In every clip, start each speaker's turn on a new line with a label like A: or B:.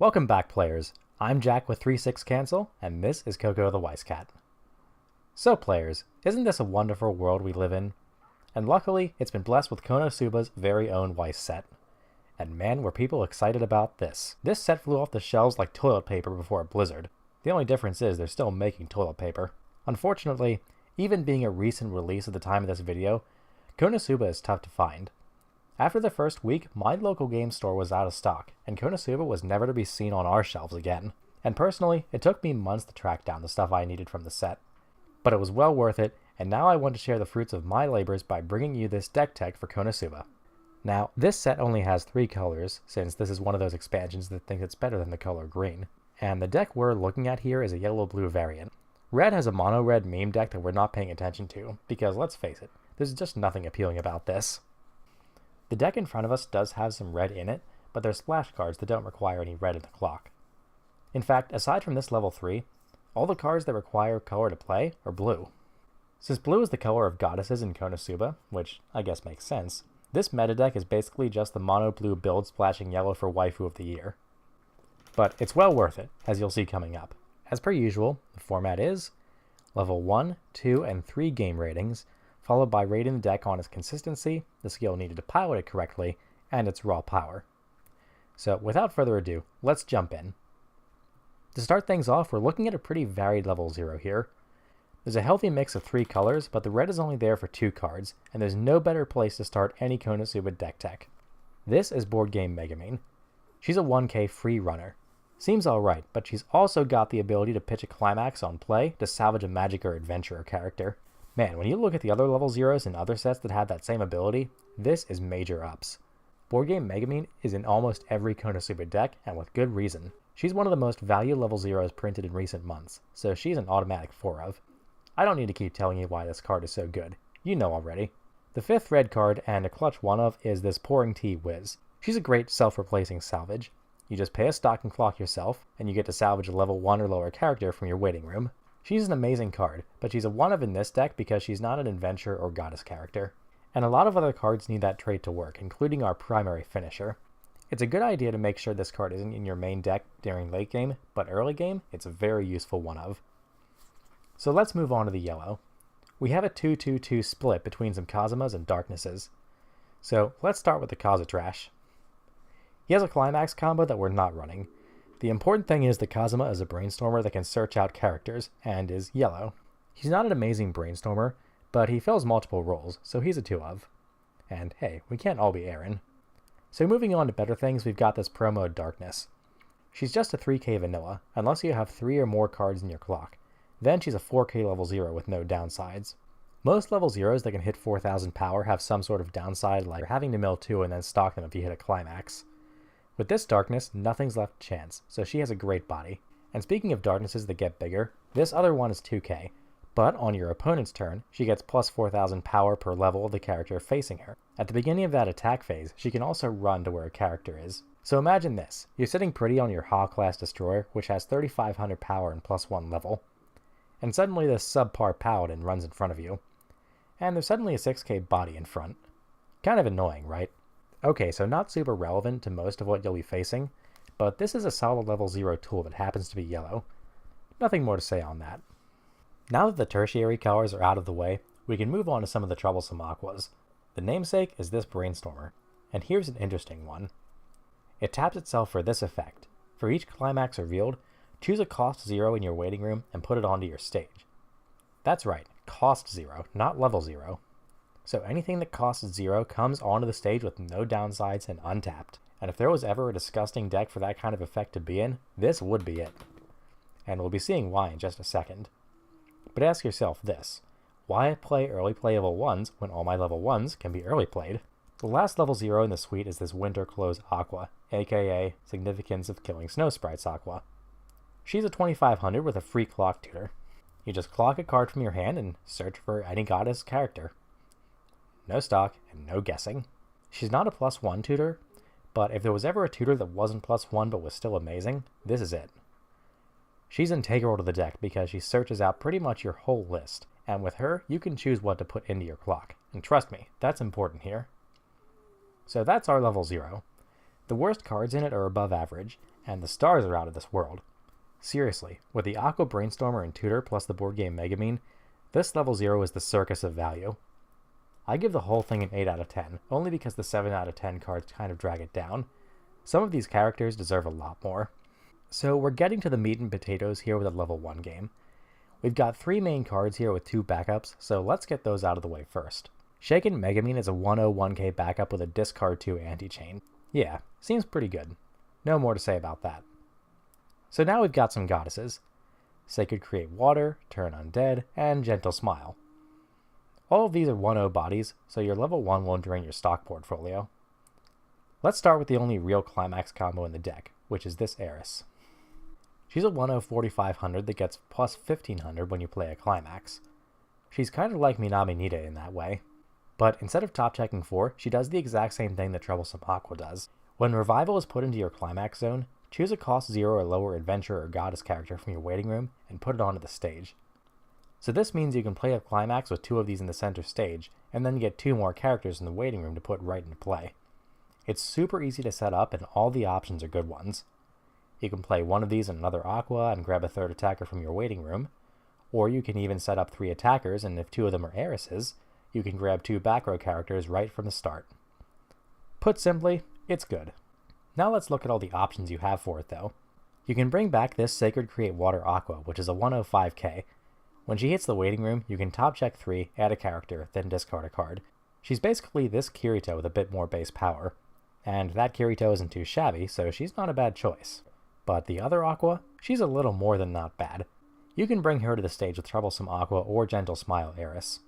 A: Welcome back, players. I'm Jack with 36 Cancel, and this is Coco the Weiss Cat. So, players, isn't this a wonderful world we live in? And luckily, it's been blessed with Konosuba's very own Weiss set. And man, were people excited about this. This set flew off the shelves like toilet paper before a blizzard. The only difference is they're still making toilet paper. Unfortunately, even being a recent release at the time of this video, Konosuba is tough to find. After the first week, my local game store was out of stock, and Konosuba was never to be seen on our shelves again. And personally, it took me months to track down the stuff I needed from the set. But it was well worth it, and now I want to share the fruits of my labors by bringing you this deck tech for Konosuba. Now, this set only has 3 colors, since this is one of those expansions that thinks it's better than the color green. And the deck we're looking at here is a yellow-blue variant. Red has a mono-red meme deck that we're not paying attention to, because let's face it, there's just nothing appealing about this. The deck in front of us does have some red in it, but they're splash cards that don't require any red in the clock. In fact, aside from this level 3, all the cards that require color to play are blue. Since blue is the color of goddesses in Konosuba, which I guess makes sense, this meta deck is basically just the mono blue build splashing yellow for waifu of the year. But it's well worth it, as you'll see coming up. As per usual, the format is level 1, 2, and 3 game ratings, followed by rating the deck on its consistency, the skill needed to pilot it correctly, and its raw power. So without further ado, let's jump in. To start things off, we're looking at a pretty varied level 0 here. There's a healthy mix of 3 colors, but the red is only there for 2 cards, and there's no better place to start any Konosuba deck tech. This is Board Game Megumin. She's a 1k free runner. Seems alright, but she's also got the ability to pitch a climax on play to salvage a magic or adventurer character. Man, when you look at the other level 0s in other sets that have that same ability, this is major ups. Board Game Megumin is in almost every Konosuba deck, and with good reason. She's one of the most valued level 0s printed in recent months, so she's an automatic 4 of. I don't need to keep telling you why this card is so good. You know already. The 5th red card and a clutch 1 of is this Pouring Tea Wiz. She's a great self-replacing salvage. You just pay a stocking clock yourself, and you get to salvage a level 1 or lower character from your waiting room. She's an amazing card, but she's a 1 of in this deck because she's not an adventure or goddess character. And a lot of other cards need that trait to work, including our primary finisher. It's a good idea to make sure this card isn't in your main deck during late game, but early game, it's a very useful 1 of. So let's move on to the yellow. We have a 2-2-2 split between some Kazumas and Darknesses. So let's start with the Kazutrash. He has a climax combo that we're not running. The important thing is that Kazuma is a brainstormer that can search out characters, and is yellow. He's not an amazing brainstormer, but he fills multiple roles, so he's a 2 of. And hey, we can't all be Aaron. So moving on to better things, we've got this promo Darkness. She's just a 3k vanilla, unless you have 3 or more cards in your clock. Then she's a 4k level 0 with no downsides. Most level 0s that can hit 4000 power have some sort of downside, like having to mill 2 and then stock them if you hit a climax. With this Darkness, nothing's left to chance, so she has a great body. And speaking of Darknesses that get bigger, this other one is 2k, but on your opponent's turn, she gets plus 4000 power per level of the character facing her. At the beginning of that attack phase, she can also run to where a character is. So imagine this, you're sitting pretty on your Ha-class destroyer, which has 3500 power and plus 1 level. And suddenly this subpar paladin runs in front of you. And there's suddenly a 6k body in front. Kind of annoying, right? Okay, so not super relevant to most of what you'll be facing, but this is a solid level 0 tool that happens to be yellow. Nothing more to say on that. Now that the tertiary colors are out of the way, we can move on to some of the troublesome aquas. The namesake is this Brainstormer, and here's an interesting one. It taps itself for this effect. For each climax revealed, choose a cost 0 in your waiting room and put it onto your stage. That's right, cost 0, not level 0. So anything that costs 0 comes onto the stage with no downsides and untapped. And if there was ever a disgusting deck for that kind of effect to be in, this would be it. And we'll be seeing why in just a second. But ask yourself this, why play early playable 1s when all my level 1s can be early played? The last level 0 in the suite is this Winter Close Aqua, aka Significance of Killing Snow Sprites Aqua. She's a 2500 with a free clock tutor. You just clock a card from your hand and search for any goddess character. No stock, and no guessing. She's not a plus 1 tutor, but if there was ever a tutor that wasn't plus 1 but was still amazing, this is it. She's integral to the deck because she searches out pretty much your whole list, and with her, you can choose what to put into your clock. And trust me, that's important here. So that's our level 0. The worst cards in it are above average, and the stars are out of this world. Seriously, with the Aqua Brainstormer and Tutor plus the board game Megamine, this level 0 is the circus of value. I give the whole thing an 8 out of 10, only because the 7 out of 10 cards kind of drag it down. Some of these characters deserve a lot more. So we're getting to the meat and potatoes here with a level 1 game. We've got 3 main cards here with 2 backups, so let's get those out of the way first. Shaken Megamine is a 101k backup with a discard 2 anti-chain. Yeah, seems pretty good. No more to say about that. So now we've got some goddesses. Sacred Create Water, Turn Undead, and Gentle Smile. All of these are 1-0 bodies, so your level 1 won't drain your stock portfolio. Let's start with the only real climax combo in the deck, which is this Heiress. She's a 1-0 4500 that gets plus 1500 when you play a climax. She's kind of like Minami Nita in that way. But instead of top checking 4, she does the exact same thing that Troublesome Aqua does. When Revival is put into your climax zone, choose a cost 0 or lower adventure or goddess character from your waiting room and put it onto the stage. So this means you can play a climax with 2 of these in the center stage, and then get 2 more characters in the waiting room to put right into play. It's super easy to set up and all the options are good ones. You can play 1 of these in another Aqua and grab a 3rd attacker from your waiting room, or you can even set up 3 attackers, and if 2 of them are heiresses, you can grab 2 back row characters right from the start. Put simply, it's good. Now let's look at all the options you have for it though. You can bring back this Sacred Create Water Aqua, which is a 105k. When she hits the waiting room, you can top check 3, add a character, then discard a card. She's basically this Kirito with a bit more base power. And that Kirito isn't too shabby, so she's not a bad choice. But the other Aqua, she's a little more than not bad. You can bring her to the stage with Troublesome Aqua or Gentle Smile Heiress.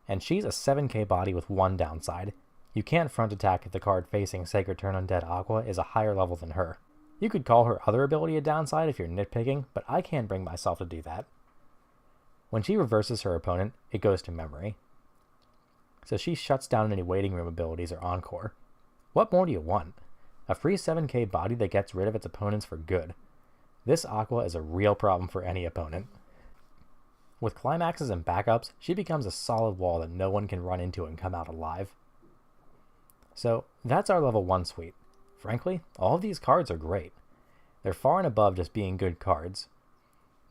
A: And she's a 7k body with 1 downside. You can't front attack if the card facing Sacred Turn Undead Aqua is a higher level than her. You could call her other ability a downside if you're nitpicking, but I can't bring myself to do that. When she reverses her opponent, it goes to memory. So she shuts down any waiting room abilities or encore. What more do you want? A free 7k body that gets rid of its opponents for good. This Aqua is a real problem for any opponent. With climaxes and backups, she becomes a solid wall that no one can run into and come out alive. So that's our level 1 suite. Frankly, all of these cards are great. They're far and above just being good cards.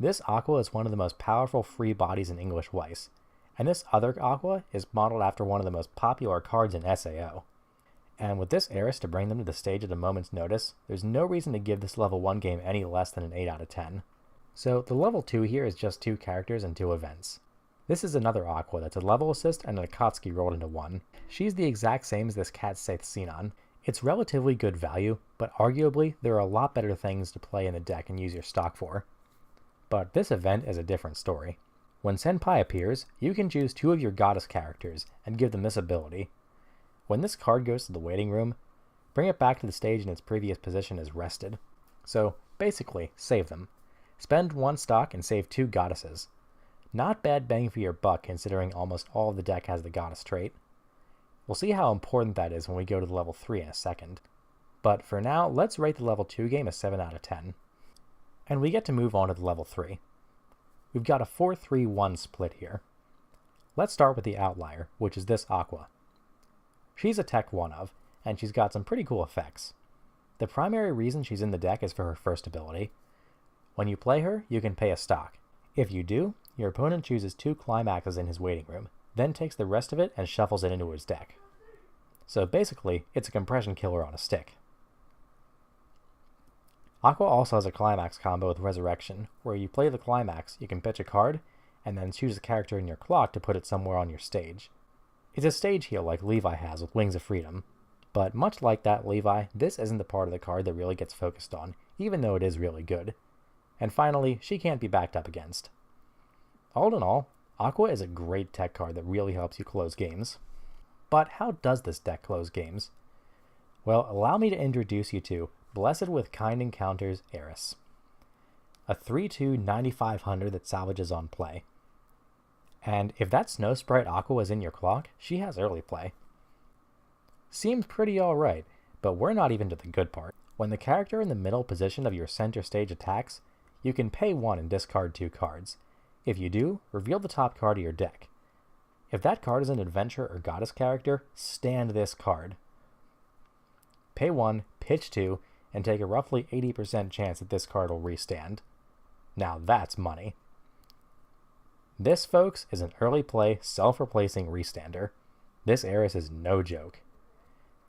A: This Aqua is one of the most powerful free bodies in English Weiss, and this other Aqua is modeled after one of the most popular cards in SAO. And with this Heiress to bring them to the stage at a moment's notice, there's no reason to give this level 1 game any less than an 8 out of 10. So the level 2 here is just 2 characters and 2 events. This is another Aqua that's a level assist and an Akatsuki rolled into 1. She's the exact same as this Cat Saith Xenon. It's relatively good value, but arguably there are a lot better things to play in the deck and use your stock for. But this event is a different story. When Senpai appears, you can choose 2 of your goddess characters and give them this ability. When this card goes to the waiting room, bring it back to the stage in its previous position as rested. So basically, save them. Spend 1 stock and save 2 goddesses. Not bad bang for your buck considering almost all of the deck has the goddess trait. We'll see how important that is when we go to the level 3 in a second. But for now, let's rate the level 2 game a 7 out of 10. And we get to move on to the level 3. We've got a 4-3-1 split here. Let's start with the outlier, which is this Aqua. She's a tech 1 of, and she's got some pretty cool effects. The primary reason she's in the deck is for her first ability. When you play her, you can pay a stock. If you do, your opponent chooses 2 climaxes in his waiting room, then takes the rest of it and shuffles it into his deck. So basically, it's a compression killer on a stick. Aqua also has a climax combo with Resurrection, where you play the climax, you can pitch a card, and then choose a character in your clock to put it somewhere on your stage. It's a stage heal like Levi has with Wings of Freedom, but much like that Levi, this isn't the part of the card that really gets focused on, even though it is really good. And finally, she can't be backed up against. All in all, Aqua is a great tech card that really helps you close games. But how does this deck close games? Well, allow me to introduce you to Blessed with Kind Encounters Heiress. A 3-2 9500 that salvages on play. And if that Snow Sprite Aqua is in your clock, she has early play. Seems pretty alright, but we're not even to the good part. When the character in the middle position of your center stage attacks, you can pay 1 and discard 2 cards. If you do, reveal the top card of your deck. If that card is an adventure or goddess character, stand this card. pay 1, pitch 2, and take a roughly 80% chance that this card will restand. Now that's money. This, folks, is an early play, self-replacing restander. This Heiress is no joke.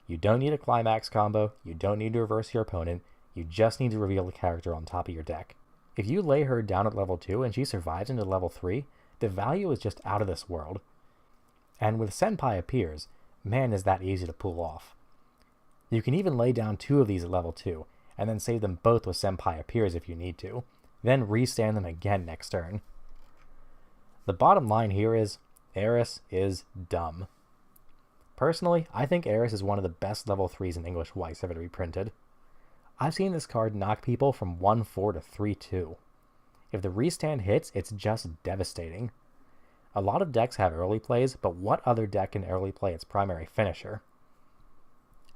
A: You don't need a climax combo, you don't need to reverse your opponent, you just need to reveal the character on top of your deck. If you lay her down at level 2 and she survives into level 3, the value is just out of this world. And with Senpai Appears, man is that easy to pull off. You can even lay down 2 of these at level 2, and then save them both with Senpai Appears if you need to, then restand them again next turn. The bottom line here is, Heiress is dumb. Personally, I think Heiress is one of the best level 3s in English Weiss ever to be printed. I've seen this card knock people from 1-4 to 3-2. If the restand hits, it's just devastating. A lot of decks have early plays, but what other deck can early play its primary finisher?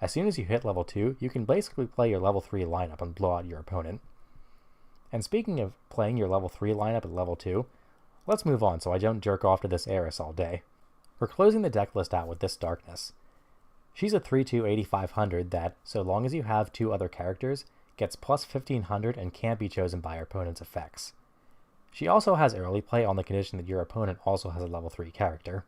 A: As soon as you hit level 2, you can basically play your level 3 lineup and blow out your opponent. And speaking of playing your level 3 lineup at level 2, let's move on so I don't jerk off to this Heiress all day. We're closing the deck list out with this Darkness. She's a 3/2 8500 that, so long as you have 2 other characters, gets plus 1500 and can't be chosen by your opponent's effects. She also has early play on the condition that your opponent also has a level 3 character.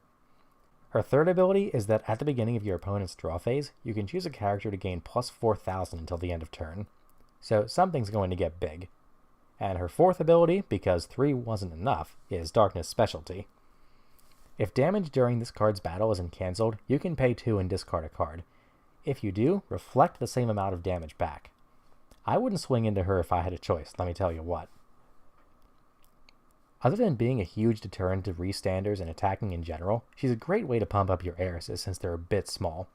A: Her third ability is that at the beginning of your opponent's draw phase, you can choose a character to gain plus 4000 until the end of turn. So something's going to get big. And her fourth ability, because 3 wasn't enough, is Darkness Specialty. If damage during this card's battle isn't cancelled, you can pay 2 and discard a card. If you do, reflect the same amount of damage back. I wouldn't swing into her if I had a choice, let me tell you what. Other than being a huge deterrent to restanders and attacking in general, she's a great way to pump up your Heiresses since they're a bit small.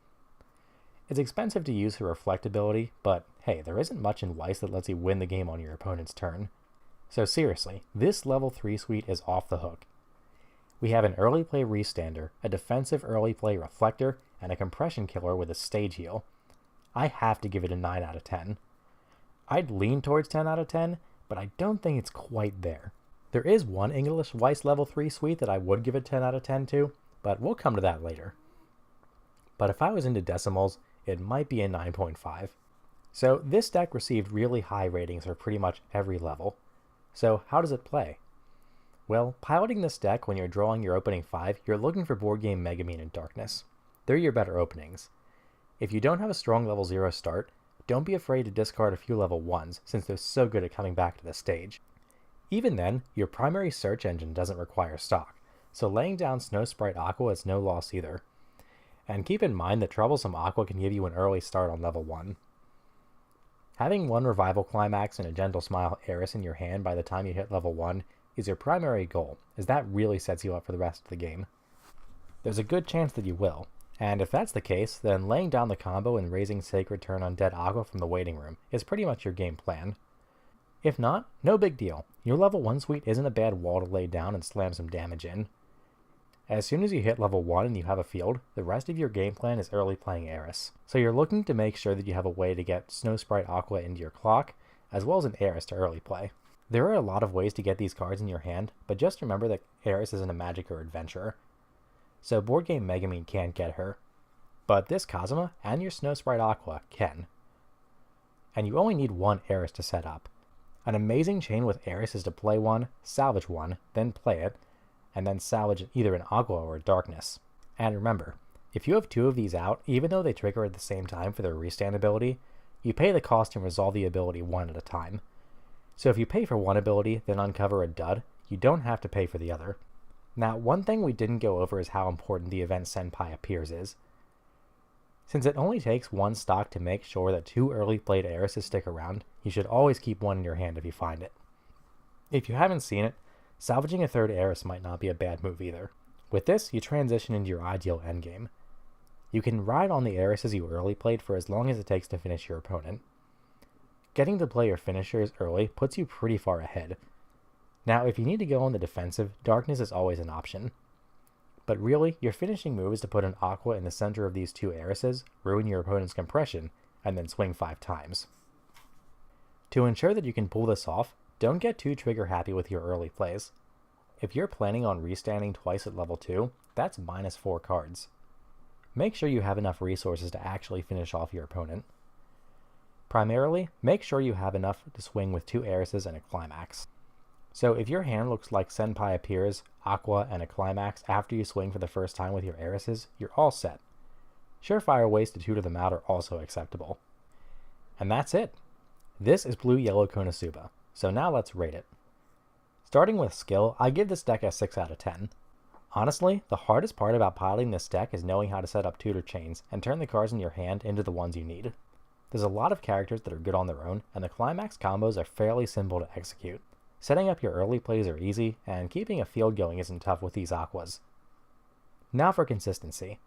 A: It's expensive to use her reflect ability, but hey, there isn't much in Weiss that lets you win the game on your opponent's turn. So seriously, this level 3 suite is off the hook. We have an early play restander, a defensive early play reflector, and a compression killer with a stage heal. I have to give it a 9 out of 10. I'd lean towards 10 out of 10, but I don't think it's quite there. There is one English Weiss level 3 suite that I would give a 10 out of 10 to, but we'll come to that later. But if I was into decimals, it might be a 9.5. So this deck received really high ratings for pretty much every level. So how does it play? Well, piloting this deck when you're drawing your opening 5, you're looking for Board Game Megamine and Darkness. They're your better openings. If you don't have a strong level 0 start, don't be afraid to discard a few level 1s since they're so good at coming back to the stage. Even then, your primary search engine doesn't require stock, so laying down Snow Sprite Aqua is no loss either. And keep in mind that Troublesome Aqua can give you an early start on level 1. Having one Revival Climax and a Gentle Smile Heiress in your hand by the time you hit level 1 is your primary goal, as that really sets you up for the rest of the game. There's a good chance that you will, and if that's the case, then laying down the combo and raising Sacred Turn Undead Aqua from the waiting room is pretty much your game plan. If not, no big deal. Your level 1 suite isn't a bad wall to lay down and slam some damage in. As soon as you hit level 1 and you have a field, the rest of your game plan is early playing Heiress. So you're looking to make sure that you have a way to get Snow Sprite Aqua into your clock, as well as an Heiress to early play. There are a lot of ways to get these cards in your hand, but just remember that Heiress isn't a magic or adventurer. So Board Game Megamine can't get her. But this Kazuma and your Snow Sprite Aqua can. And you only need one Heiress to set up. An amazing chain with Heiress is to play one, salvage one, then play it, and then salvage either an Aqua or a Darkness. And remember, if you have 2 of these out, even though they trigger at the same time for their restand ability, you pay the cost and resolve the ability one at a time. So if you pay for one ability, then uncover a dud, you don't have to pay for the other. Now, one thing we didn't go over is how important the event Senpai Appears is. Since it only takes one stock to make sure that 2 early played Heiresses stick around, you should always keep one in your hand if you find it. If you haven't seen it, salvaging a third Heiress might not be a bad move either. With this, you transition into your ideal endgame. You can ride on the Heiresses you early played for as long as it takes to finish your opponent. Getting to play your finishers early puts you pretty far ahead. Now, if you need to go on the defensive, Darkness is always an option. But really, your finishing move is to put an Aqua in the center of these 2 Heiresses, ruin your opponent's compression, and then swing 5 times. To ensure that you can pull this off, don't get too trigger happy with your early plays. If you're planning on restanding twice at level 2, that's -4 cards. Make sure you have enough resources to actually finish off your opponent. Primarily, make sure you have enough to swing with 2 heiresses and a climax. So if your hand looks like Senpai Appears, Aqua, and a climax after you swing for the first time with your heiresses, you're all set. Surefire ways to tutor them out are also acceptable. And that's it. This is Blue-Yellow Konosuba, so now let's rate it. Starting with skill, I give this deck a 6 out of 10. Honestly, the hardest part about piloting this deck is knowing how to set up tutor chains and turn the cards in your hand into the ones you need. There's a lot of characters that are good on their own, and the climax combos are fairly simple to execute. Setting up your early plays are easy, and keeping a field going isn't tough with these Aquas. Now for consistency.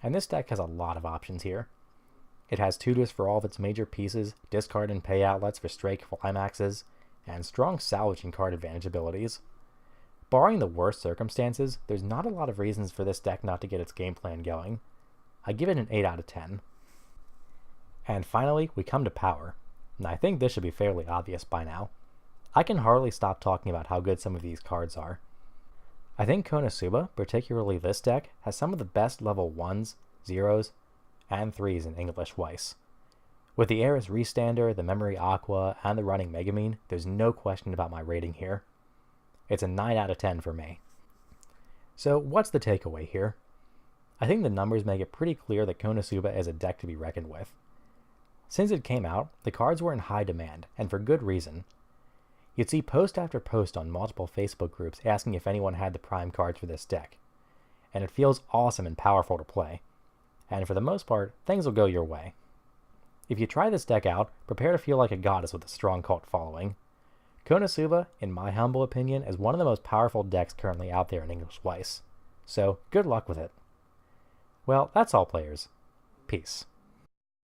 A: And this deck has a lot of options here. It has tutors for all of its major pieces, discard and pay outlets for stray climaxes, and strong salvage and card advantage abilities. Barring the worst circumstances, there's not a lot of reasons for this deck not to get its game plan going. I give it an 8 out of 10. And finally, we come to power, and I think this should be fairly obvious by now. I can hardly stop talking about how good some of these cards are. I think Konosuba, particularly this deck, has some of the best level 1s, 0s, and 3s in English Weiss. With the Eris Restander, the Memory Aqua, and the running Megamine, there's no question about my rating here. It's a 9 out of 10 for me. So what's the takeaway here? I think the numbers make it pretty clear that Konosuba is a deck to be reckoned with. Since it came out, the cards were in high demand, and for good reason. You'd see post after post on multiple Facebook groups asking if anyone had the prime cards for this deck. And it feels awesome and powerful to play. And for the most part, things will go your way. If you try this deck out, prepare to feel like a goddess with a strong cult following. Konosuba, in my humble opinion, is one of the most powerful decks currently out there in English Weiss. So, good luck with it. Well, that's all, players. Peace.